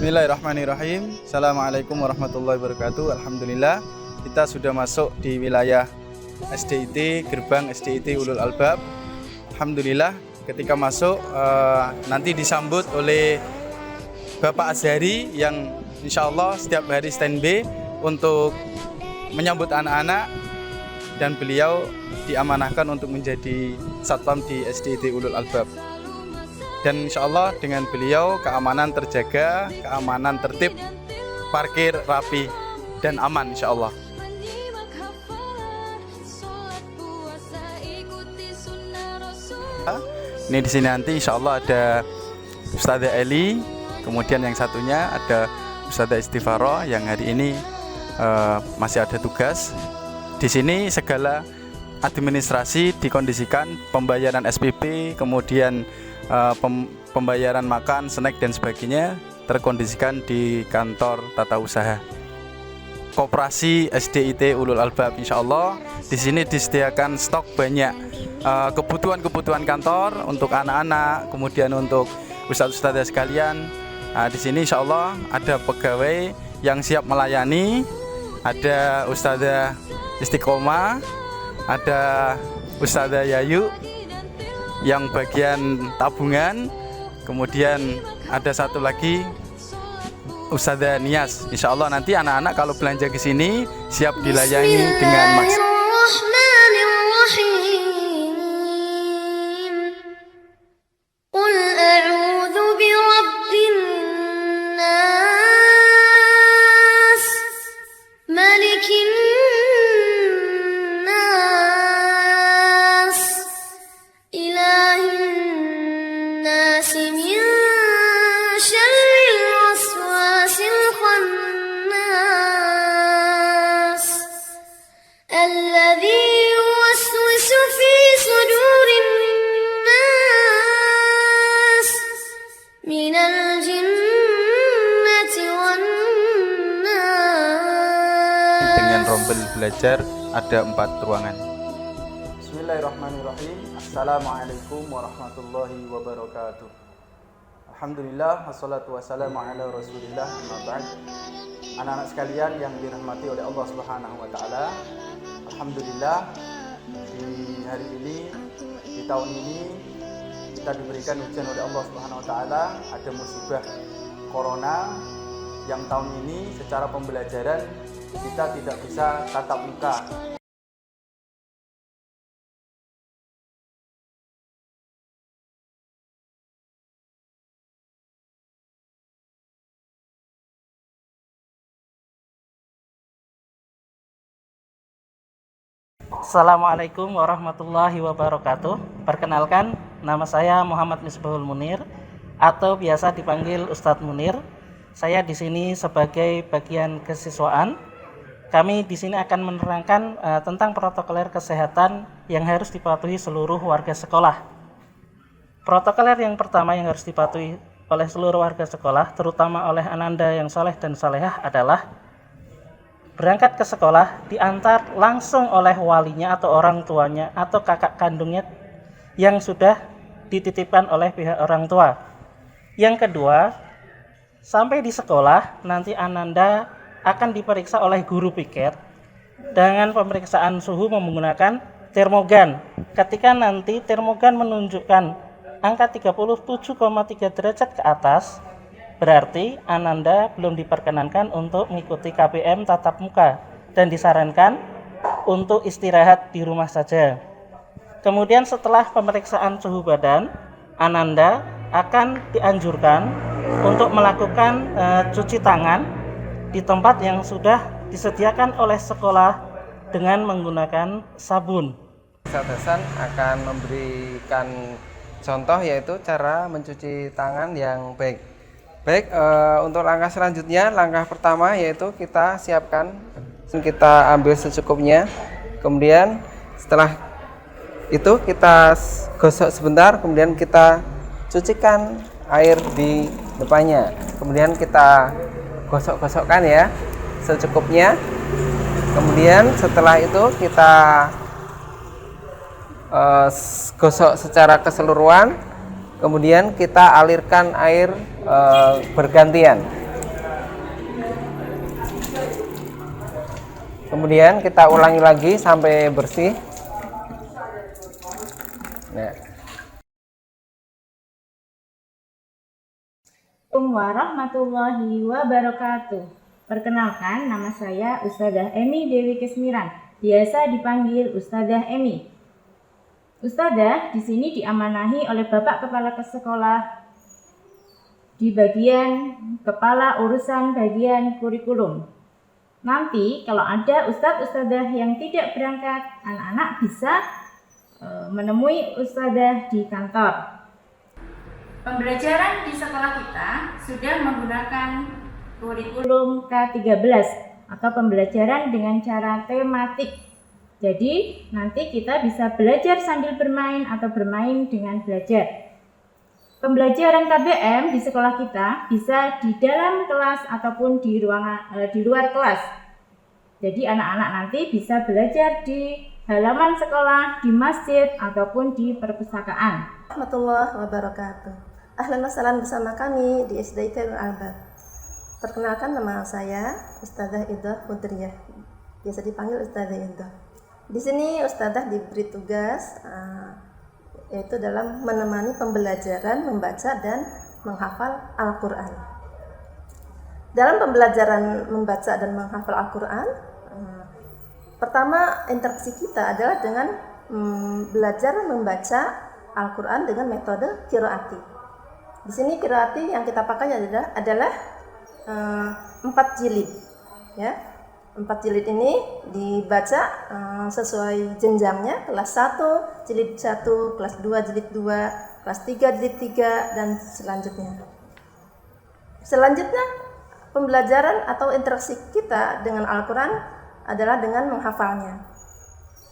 Bismillahirrahmanirrahim. Assalamualaikum warahmatullahi wabarakatuh. Alhamdulillah kita sudah masuk di wilayah SDIT, gerbang SDIT Ulul Albab. Alhamdulillah ketika masuk nanti disambut oleh Bapak Azhari yang insya Allah setiap hari standby untuk menyambut anak-anak, dan beliau diamanahkan untuk menjadi satpam di SDIT Ulul Albab. Dan insya Allah dengan beliau keamanan terjaga, keamanan tertib, parkir rapi dan aman insya Allah. Ini di sini nanti insya Allah ada Ustadzah Eli, kemudian yang satunya ada Ustadzah Istighfaroh yang hari ini masih ada tugas. Di sini segala administrasi dikondisikan, pembayaran SPP, kemudian pembayaran makan, snack dan sebagainya terkondisikan di kantor tata usaha Koperasi SDIT Ulul Albab. Insya Allah di sini disediakan stok banyak kebutuhan kantor untuk anak-anak, kemudian untuk ustadz-ustadzah sekalian. Di sini insya Allah ada pegawai yang siap melayani, ada Ustadzah Istiqomah, ada Ustadzah Yayu yang bagian tabungan, kemudian ada satu lagi Ustadzah Nias. Insya Allah nanti anak-anak kalau belanja ke sini siap dilayani dengan maksimal. Dengan rombel belajar ada 4 ruangan. Bismillahirrahmanirrahim. Assalamualaikum warahmatullahi wabarakatuh. Alhamdulillah, wassalatu wassalamu ala rasulillah, amma ba'd. Anak-anak sekalian yang dirahmati oleh Allah Subhanahu wa taala, alhamdulillah di hari ini, di tahun ini kita diberikan ujian oleh Allah Subhanahu wa taala. Ada musibah corona yang tahun ini secara pembelajaran kita tidak bisa tatap muka. Assalamualaikum warahmatullahi wabarakatuh. Perkenalkan, nama saya Muhammad Misbahul Munir atau biasa dipanggil Ustadz Munir. Saya di sini sebagai bagian kesiswaan. Kami di sini akan menerangkan tentang protokoler kesehatan yang harus dipatuhi seluruh warga sekolah. Protokoler yang pertama yang harus dipatuhi oleh seluruh warga sekolah, terutama oleh ananda yang saleh dan salehah, adalah berangkat ke sekolah diantar langsung oleh walinya atau orang tuanya atau kakak kandungnya yang sudah dititipkan oleh pihak orang tua. Yang kedua, sampai di sekolah nanti ananda akan diperiksa oleh guru piket dengan pemeriksaan suhu menggunakan termogan. Ketika nanti termogan menunjukkan angka 37,3 derajat ke atas, berarti ananda belum diperkenankan untuk mengikuti KPM tatap muka dan disarankan untuk istirahat di rumah saja. Kemudian setelah pemeriksaan suhu badan, ananda akan dianjurkan untuk melakukan cuci tangan di tempat yang sudah disediakan oleh sekolah dengan menggunakan sabun. Ustadz Hasan akan memberikan contoh yaitu cara mencuci tangan yang baik. Untuk langkah selanjutnya, langkah pertama yaitu kita siapkan, kita ambil secukupnya. Kemudian setelah itu kita gosok sebentar, kemudian kita cucikan air di depannya. Kemudian kita gosok-gosokkan ya secukupnya. Kemudian setelah itu kita gosok secara keseluruhan. Kemudian kita alirkan air bergantian. Kemudian kita ulangi lagi sampai bersih. Nah. Assalamualaikum warahmatullahi wabarakatuh. Perkenalkan, nama saya Ustadzah Emi Dewi Kesmiran, biasa dipanggil Ustadzah Emi. Ustadzah di sini diamanahi oleh Bapak Kepala Sekolah di bagian Kepala Urusan Bagian Kurikulum. Nanti kalau ada Ustadz-Ustadzah yang tidak berangkat, anak-anak bisa menemui Ustadzah di kantor. Pembelajaran di sekolah kita sudah menggunakan kurikulum K13 atau pembelajaran dengan cara tematik. Jadi nanti kita bisa belajar sambil bermain atau bermain dengan belajar. Pembelajaran KBM di sekolah kita bisa di dalam kelas ataupun di luar kelas. Jadi anak-anak nanti bisa belajar di halaman sekolah, di masjid ataupun di perpustakaan. Warahmatullahi wabarakatuh. Ahlan wa sahlan bersama kami di SD Khairul Albab. Perkenalkan, nama saya Ustadzah Idah Hudriyah, biasa dipanggil Ustadzah Idah. Di sini Ustadzah diberi tugas yaitu dalam menemani pembelajaran membaca dan menghafal Al-Quran. Dalam pembelajaran membaca dan menghafal Al-Quran, pertama interaksi kita adalah dengan belajar membaca Al-Quran dengan metode qiraati. Di sini qiraati yang kita pakai adalah 4 jilid, ya. 4 jilid ini dibaca sesuai jenjangnya, kelas 1 jilid 1, kelas 2 jilid 2, kelas 3 jilid 3 dan selanjutnya. Selanjutnya pembelajaran atau interaksi kita dengan Al-Quran adalah dengan menghafalnya.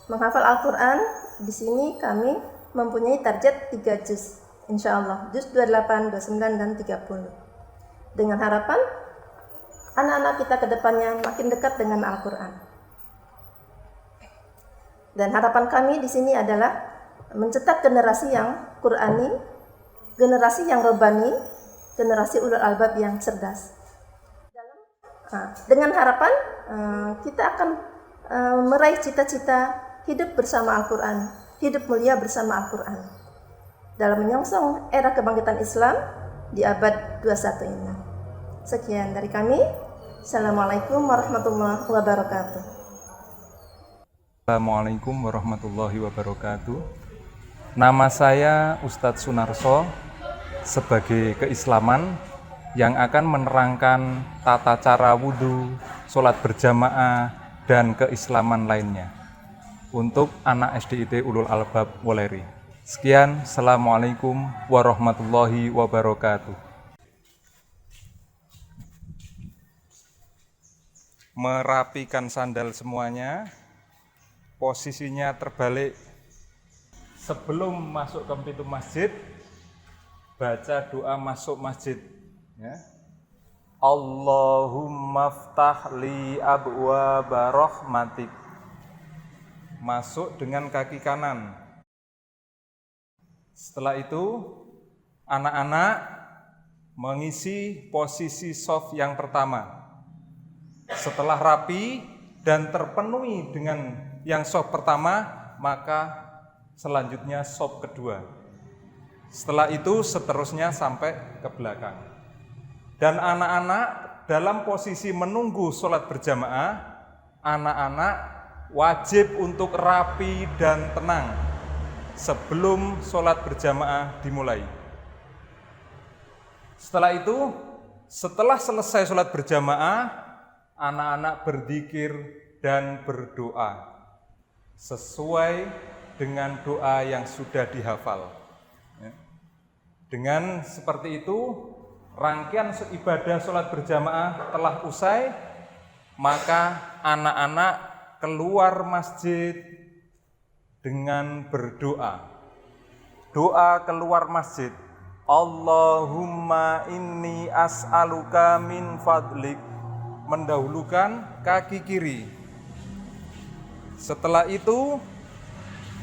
Menghafal Al-Quran di sini kami mempunyai target 3 juz, insya Allah, juz 28, 29 dan 30. Dengan harapan anak-anak kita ke depannya makin dekat dengan Al-Quran. Dan harapan kami di sini adalah mencetak generasi yang Qurani, generasi yang Rabbani, generasi ulul albab yang cerdas. Dengan harapan kita akan meraih cita-cita hidup bersama Al-Quran, hidup mulia bersama Al-Quran, dalam menyongsong era kebangkitan Islam di abad 21 ini. Sekian dari kami. Assalamualaikum warahmatullahi wabarakatuh. Assalamualaikum warahmatullahi wabarakatuh. Nama saya Ustadz Sunarso, sebagai keislaman yang akan menerangkan tata cara wudhu, sholat berjamaah, dan keislaman lainnya untuk anak SDIT Ulul Albab Woleri. Sekian, Assalamualaikum warahmatullahi wabarakatuh. Merapikan sandal semuanya, posisinya terbalik. Sebelum masuk ke pintu masjid, baca doa masuk masjid, ya. Allahumma ftah li abwaaba rahmatik. Masuk dengan kaki kanan. Setelah itu, anak-anak mengisi posisi shaf yang pertama. Setelah rapi dan terpenuhi dengan yang shaf pertama, maka selanjutnya shaf kedua. Setelah itu seterusnya sampai ke belakang. Dan anak-anak dalam posisi menunggu sholat berjamaah, anak-anak wajib untuk rapi dan tenang sebelum sholat berjamaah dimulai. Setelah itu, setelah selesai sholat berjamaah, anak-anak berzikir dan berdoa sesuai dengan doa yang sudah dihafal. Dengan seperti itu, rangkaian ibadah sholat berjamaah telah usai, maka anak-anak keluar masjid dengan berdoa. Doa keluar masjid. Allahumma inni as'aluka min fadlik. Mendahulukan kaki kiri. Setelah itu,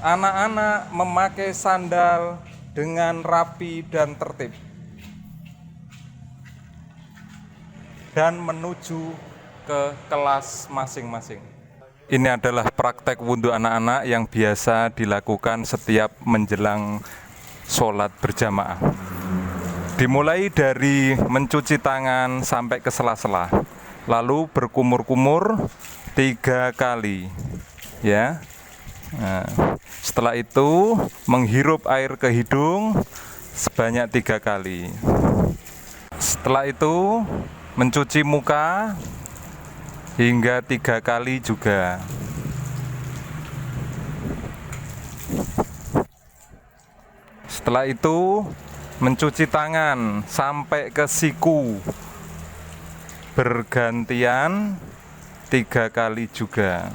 anak-anak memakai sandal dengan rapi dan tertib dan menuju ke kelas masing-masing. Ini adalah praktek wudhu anak-anak yang biasa dilakukan setiap menjelang sholat berjamaah. Dimulai dari mencuci tangan sampai ke sela-sela, lalu berkumur-kumur 3 kali, ya. Nah, setelah itu menghirup air ke hidung sebanyak 3 kali. Setelah itu mencuci muka hingga 3 kali juga. Setelah itu mencuci tangan sampai ke siku bergantian 3 kali juga.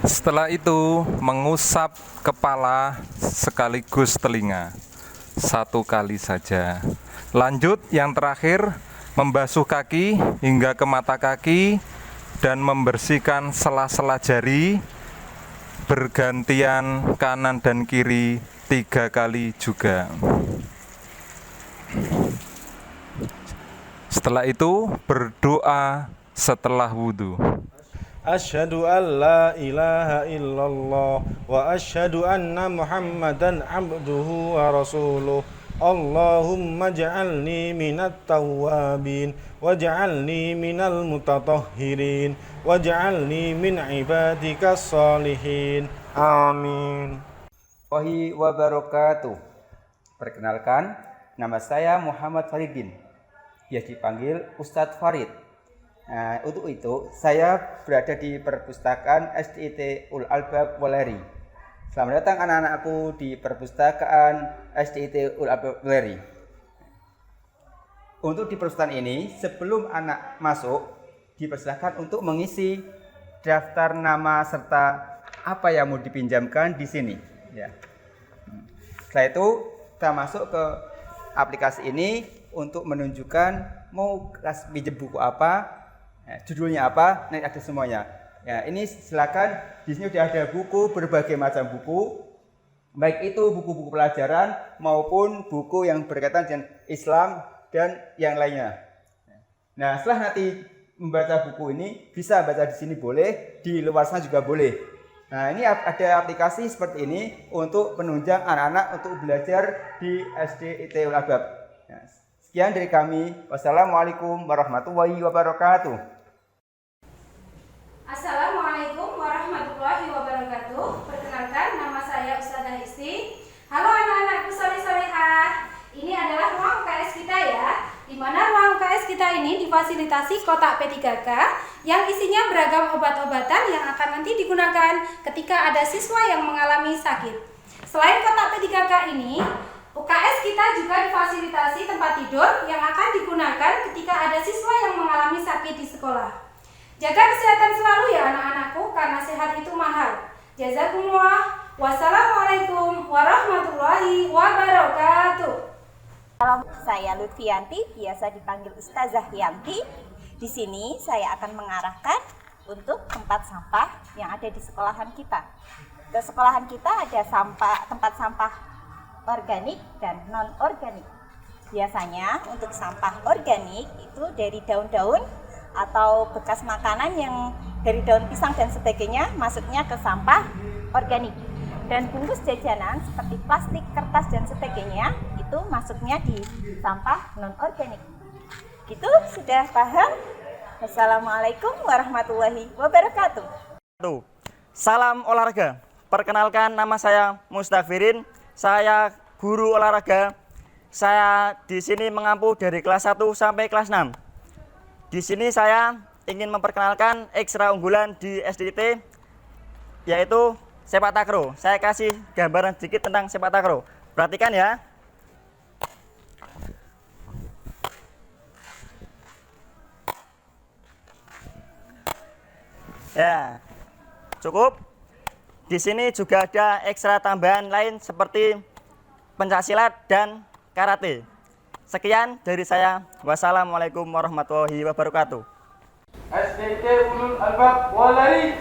Setelah itu mengusap kepala sekaligus telinga 1 kali saja. Lanjut yang terakhir membasuh kaki hingga ke mata kaki dan membersihkan sela-sela jari bergantian kanan dan kiri 3 kali juga. Setelah itu berdoa setelah wudhu. Asyhadu an la ilaha illallah wa asyhadu anna Muhammadan abduhu wa rasuluh. Allahumma ja'alni minat tawwabin waj'alni minal mutatahhirin waj'alni min ibadikas salihin. Amin. Warahmatullahi wabarakatuh. Perkenalkan, nama saya Muhammad Faridin, biasa dipanggil Ustadz Farid. Nah, untuk itu saya berada di perpustakaan SDIT Ulul Albab Weleri. Selamat datang anak-anakku di perpustakaan SDIT Ulul Albab Weleri. Untuk di perpustakaan ini, sebelum anak masuk, dipersilakan untuk mengisi daftar nama serta apa yang mau dipinjamkan di sini. Ya. Setelah itu kita masuk ke aplikasi ini untuk menunjukkan mau pinjam buku apa, judulnya apa, nanti ada semuanya. Ya, ini silakan. Di sini sudah ada buku, berbagai macam buku, baik itu buku-buku pelajaran maupun buku yang berkaitan dengan Islam dan yang lainnya. Nah, setelah nanti membaca buku ini, bisa baca di sini boleh, di luar sana juga boleh. Nah, ini ada aplikasi seperti ini untuk penunjang anak-anak untuk belajar di SDIT Ulul Albab. Nah, sekian dari kami. Wassalamualaikum warahmatullahi wabarakatuh. Assalamualaikum warahmatullahi wabarakatuh. Perkenalkan, nama saya Ustazah Isti. Halo anak-anakku soleh-solehah. Ini adalah ruang UKS kita ya, di mana ruang UKS kita ini difasilitasi kotak P3K yang isinya beragam obat-obatan yang akan nanti digunakan ketika ada siswa yang mengalami sakit. Selain kotak P3K ini, UKS kita juga difasilitasi tempat tidur yang akan digunakan ketika ada siswa yang mengalami sakit di sekolah. Jaga kesehatan selalu ya anak-anakku, karena sehat itu mahal. Jazakumullah. Wassalamualaikum warahmatullahi wabarakatuh. Salam, saya Lutfianti, biasa dipanggil Ustazah Yanti. Di sini saya akan mengarahkan untuk tempat sampah yang ada di sekolahan kita. Di sekolahan kita ada tempat sampah organik dan non-organik. Biasanya untuk sampah organik itu dari daun-daun atau bekas makanan yang dari daun pisang dan sebagainya masuknya ke sampah organik. Dan bungkus jajanan seperti plastik, kertas dan sebagainya itu masuknya di sampah non-organik. Gitu, sudah paham? Wassalamualaikum warahmatullahi wabarakatuh. Salam olahraga. Perkenalkan, nama saya Mustafirin. Saya guru olahraga. Saya di sini mengampu dari kelas 1 sampai kelas 6. Di sini saya ingin memperkenalkan ekstra unggulan di SDIT, yaitu sepak takraw. Saya kasih gambaran sedikit tentang sepak takraw. Perhatikan ya. Ya, cukup. Di sini juga ada ekstra tambahan lain seperti pencaksilat dan karate. Sekian dari saya. Wassalamualaikum warahmatullahi wabarakatuh. SDIT Ulul Albab Weleri.